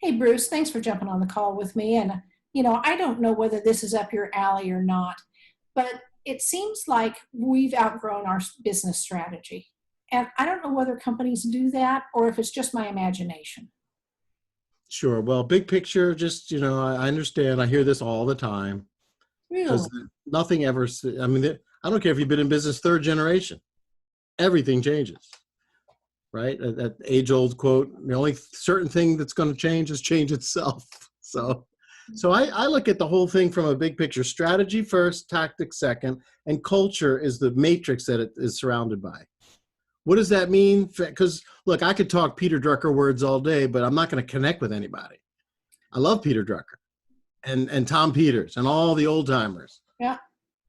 Hey, Bruce, thanks for jumping on the call with me. And, I don't know whether this is up your alley or not, but it seems like we've outgrown our business strategy. And I don't know whether companies do that or if it's just my imagination. Sure. Well, big picture, just, I understand. I hear this all the time Really? because nothing ever, I mean, I don't care if you've been in business third generation, everything changes, right? That age old quote, the only certain thing that's going to change is change itself. So I look at the whole thing from a big picture: strategy first, tactics second, and culture is the matrix that it is surrounded by. What does that mean? Because look, I could talk Peter Drucker words all day, but I'm not going to connect with anybody. I love Peter Drucker and Tom Peters and all the old timers, Yeah.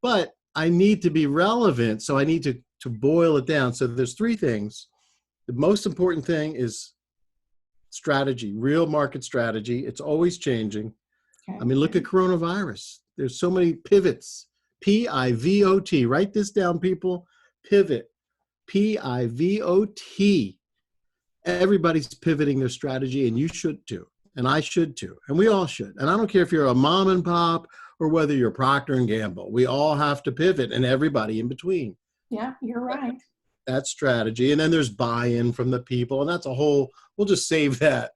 but I need to be relevant. So I need to boil it down. So there's three things. The most important thing is strategy, real market strategy. It's always changing. Okay. I mean, look at coronavirus. There's so many pivots. P-I-V-O-T. Write this down, people. Pivot. P-I-V-O-T. Everybody's pivoting their strategy, and you should too. And I should too. And we all should. And I don't care if you're a mom and pop or whether you're Procter and Gamble. We all have to pivot, and everybody in between. Yeah, you're right. That's strategy. And then there's buy-in from the people. And that's a whole, we'll just save that.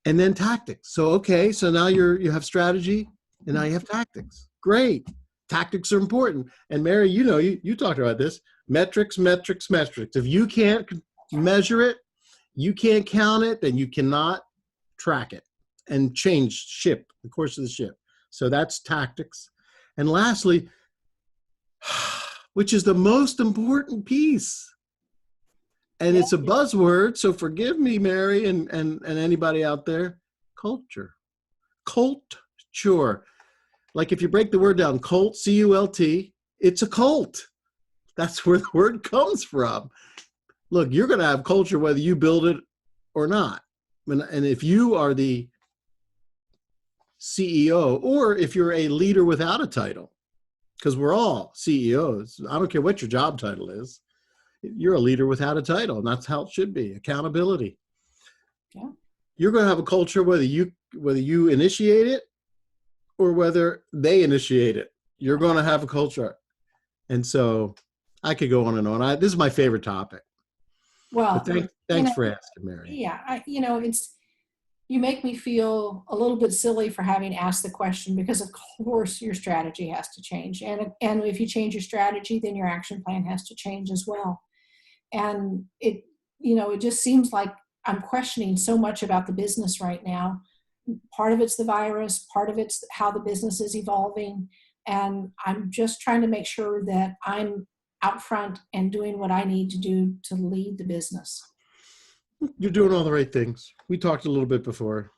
And then tactics. So, okay, so now you have strategy and now you have tactics. Great. Tactics are important. And Mary, you talked about this. Metrics, metrics, metrics. If you can't measure it, you can't count it, then you cannot track it and change the course of the ship. So that's tactics. And lastly, which is the most important piece, and it's a buzzword, so forgive me, Mary, and anybody out there, culture. Culture. Like if you break the word down, cult, C-U-L-T, it's a cult. That's where the word comes from. Look, you're going to have culture whether you build it or not. And if you are the CEO, or if you're a leader without a title, because we're all CEOs. I don't care what your job title is. You're a leader without a title, and that's how it should be. Accountability. Yeah. You're going to have a culture whether you initiate it or whether they initiate it. You're going to have a culture. And so I could go on and on. This is my favorite topic. Well, But thanks for asking, Mary. yeah, you make me feel a little bit silly for having asked the question because of course your strategy has to change. And if you change your strategy, then your action plan has to change as well. And it just seems like I'm questioning so much about the business right now. Part of it's the virus, part of it's how the business is evolving. And I'm just trying to make sure that I'm out front and doing what I need to do to lead the business. You're doing all the right things. We talked a little bit before.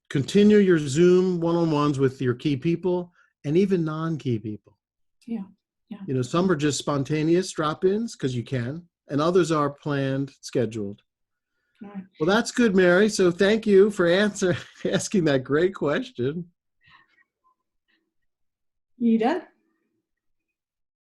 Continue your Zoom one-on-ones with your key people and even non-key people. Yeah. Some are just spontaneous drop-ins because you can, and others are planned, scheduled. Right. Well, that's good, Mary. So thank you for asking that great question. You done?